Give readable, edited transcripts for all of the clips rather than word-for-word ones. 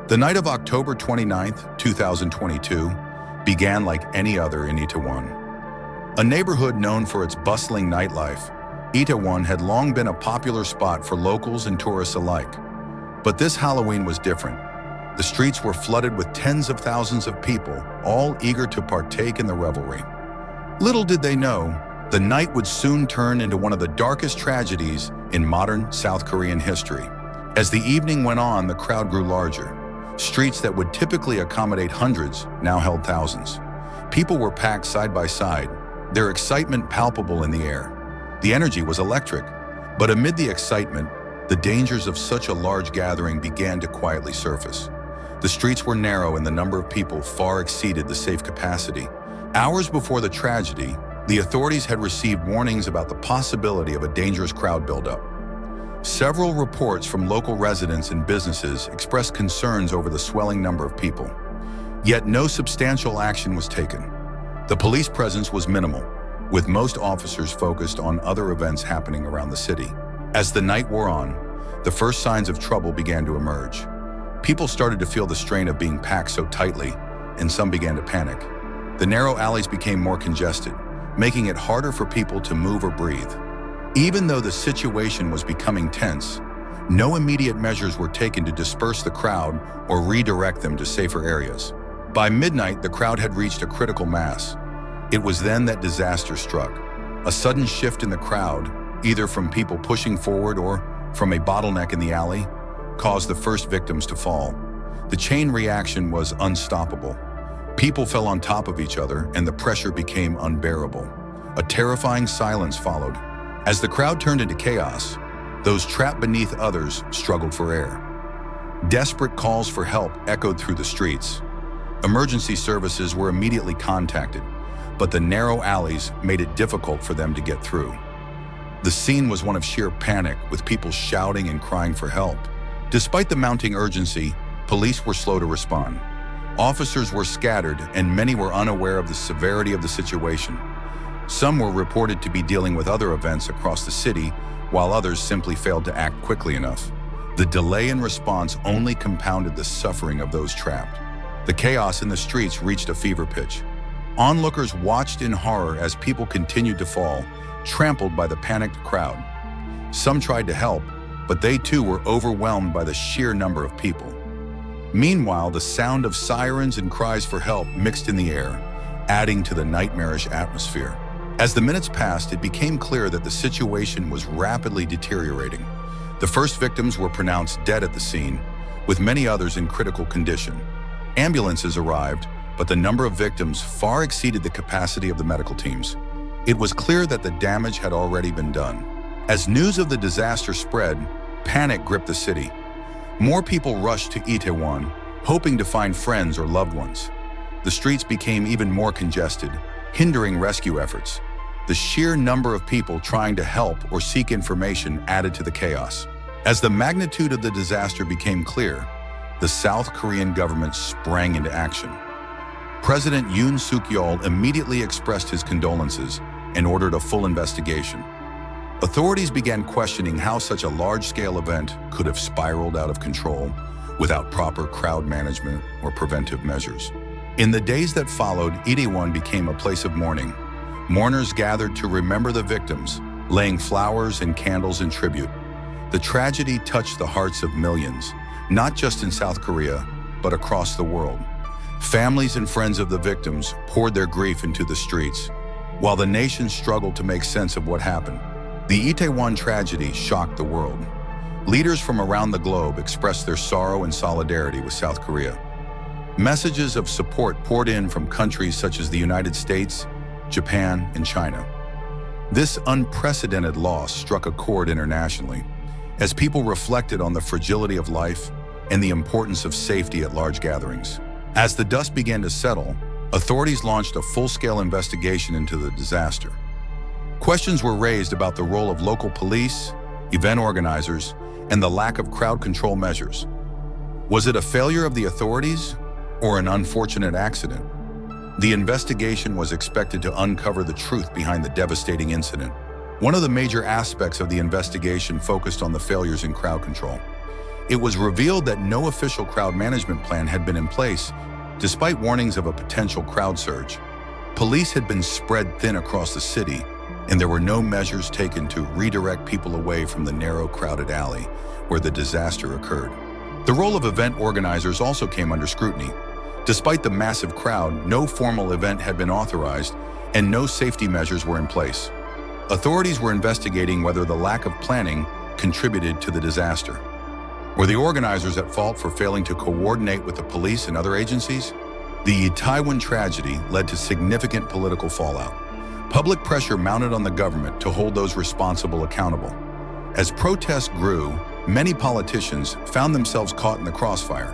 The night of October 29th, 2022, began like any other in Itaewon. A neighborhood known for its bustling nightlife, Itaewon had long been a popular spot for locals and tourists alike. But this Halloween was different. The streets were flooded with tens of thousands of people, all eager to partake in the revelry. Little did they know, the night would soon turn into one of the darkest tragedies in modern South Korean history. As the evening went on, the crowd grew larger. Streets that would typically accommodate hundreds now held thousands. People were packed side by side, their excitement palpable in the air. The energy was electric, but amid the excitement, the dangers of such a large gathering began to quietly surface. The streets were narrow and the number of people far exceeded the safe capacity. Hours before the tragedy, the authorities had received warnings about the possibility of a dangerous crowd buildup. Several reports from local residents and businesses expressed concerns over the swelling number of people. Yet no substantial action was taken. The police presence was minimal, with most officers focused on other events happening around the city. As the night wore on, the first signs of trouble began to emerge. People started to feel the strain of being packed so tightly, and some began to panic. The narrow alleys became more congested, making it harder for people to move or breathe. Even though the situation was becoming tense, no immediate measures were taken to disperse the crowd or redirect them to safer areas. By midnight, the crowd had reached a critical mass. It was then that disaster struck. A sudden shift in the crowd, either from people pushing forward or from a bottleneck in the alley, caused the first victims to fall. The chain reaction was unstoppable. People fell on top of each other and the pressure became unbearable. A terrifying silence followed. As the crowd turned into chaos, those trapped beneath others struggled for air. Desperate calls for help echoed through the streets. Emergency services were immediately contacted, but the narrow alleys made it difficult for them to get through. The scene was one of sheer panic, with people shouting and crying for help. Despite the mounting urgency, police were slow to respond. Officers were scattered, and many were unaware of the severity of the situation. Some were reported to be dealing with other events across the city, while others simply failed to act quickly enough. The delay in response only compounded the suffering of those trapped. The chaos in the streets reached a fever pitch. Onlookers watched in horror as people continued to fall, trampled by the panicked crowd. Some tried to help, but they too were overwhelmed by the sheer number of people. Meanwhile, the sound of sirens and cries for help mixed in the air, adding to the nightmarish atmosphere. As the minutes passed, it became clear that the situation was rapidly deteriorating. The first victims were pronounced dead at the scene, with many others in critical condition. Ambulances arrived, but the number of victims far exceeded the capacity of the medical teams. It was clear that the damage had already been done. As news of the disaster spread, panic gripped the city. More people rushed to Itaewon, hoping to find friends or loved ones. The streets became even more congested, hindering rescue efforts. The sheer number of people trying to help or seek information added to the chaos. As the magnitude of the disaster became clear, the South Korean government sprang into action. President Yoon Suk-yeol immediately expressed his condolences and ordered a full investigation. Authorities began questioning how such a large-scale event could have spiraled out of control without proper crowd management or preventive measures. In the days that followed, Itaewon became a place of mourning. Mourners gathered to remember the victims, laying flowers and candles in tribute. The tragedy touched the hearts of millions, not just in South Korea, but across the world. Families and friends of the victims poured their grief into the streets, while the nation struggled to make sense of what happened. The Itaewon tragedy shocked the world. Leaders from around the globe expressed their sorrow and solidarity with South Korea. Messages of support poured in from countries such as the United States, Japan, and China. This unprecedented loss struck a chord internationally, as people reflected on the fragility of life and the importance of safety at large gatherings. As the dust began to settle, authorities launched a full-scale investigation into the disaster. Questions were raised about the role of local police, event organizers, and the lack of crowd control measures. Was it a failure of the authorities or an unfortunate accident? The investigation was expected to uncover the truth behind the devastating incident. One of the major aspects of the investigation focused on the failures in crowd control. It was revealed that no official crowd management plan had been in place, despite warnings of a potential crowd surge. Police had been spread thin across the city, and there were no measures taken to redirect people away from the narrow, crowded alley where the disaster occurred. The role of event organizers also came under scrutiny. Despite the massive crowd, no formal event had been authorized, and no safety measures were in place. Authorities were investigating whether the lack of planning contributed to the disaster. Were the organizers at fault for failing to coordinate with the police and other agencies? The Itaewon tragedy led to significant political fallout. Public pressure mounted on the government to hold those responsible accountable. As protests grew, many politicians found themselves caught in the crossfire.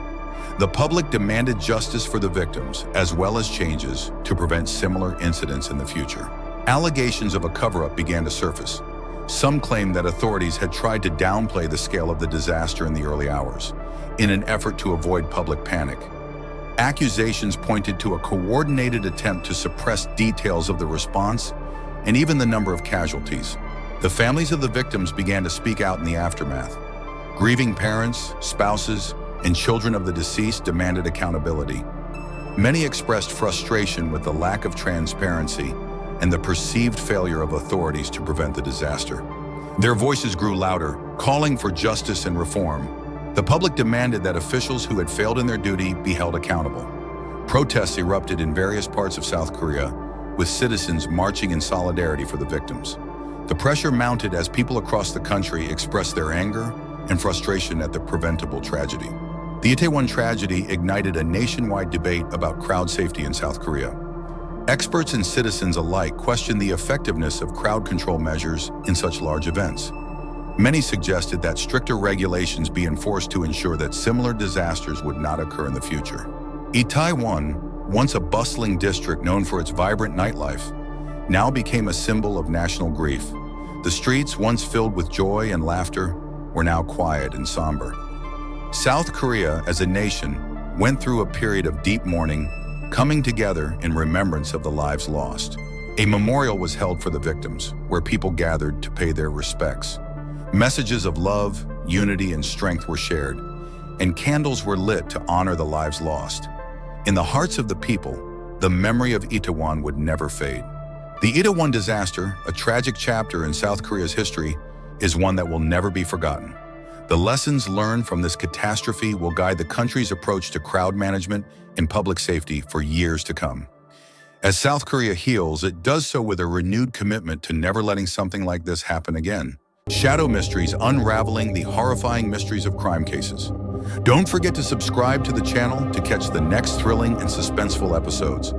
The public demanded justice for the victims, as well as changes to prevent similar incidents in the future. Allegations of a cover-up began to surface. Some claimed that authorities had tried to downplay the scale of the disaster in the early hours, in an effort to avoid public panic. Accusations pointed to a coordinated attempt to suppress details of the response and even the number of casualties. The families of the victims began to speak out in the aftermath. Grieving parents, spouses, and children of the deceased demanded accountability. Many expressed frustration with the lack of transparency and the perceived failure of authorities to prevent the disaster. Their voices grew louder, calling for justice and reform. The public demanded that officials who had failed in their duty be held accountable. Protests erupted in various parts of South Korea, with citizens marching in solidarity for the victims. The pressure mounted as people across the country expressed their anger and frustration at the preventable tragedy. The Itaewon tragedy ignited a nationwide debate about crowd safety in South Korea. Experts and citizens alike questioned the effectiveness of crowd control measures in such large events. Many suggested that stricter regulations be enforced to ensure that similar disasters would not occur in the future. Itaewon, once a bustling district known for its vibrant nightlife, now became a symbol of national grief. The streets, once filled with joy and laughter, were now quiet and somber. South Korea, as a nation, went through a period of deep mourning, coming together in remembrance of the lives lost. A memorial was held for the victims, where people gathered to pay their respects. Messages of love, unity, and strength were shared, and candles were lit to honor the lives lost. In the hearts of the people, the memory of Itaewon would never fade. The Itaewon disaster, a tragic chapter in South Korea's history, is one that will never be forgotten. The lessons learned from this catastrophe will guide the country's approach to crowd management and public safety for years to come. As South Korea heals, it does so with a renewed commitment to never letting something like this happen again. Shadow Mysteries, unraveling the horrifying mysteries of crime cases. Don't forget to subscribe to the channel to catch the next thrilling and suspenseful episodes.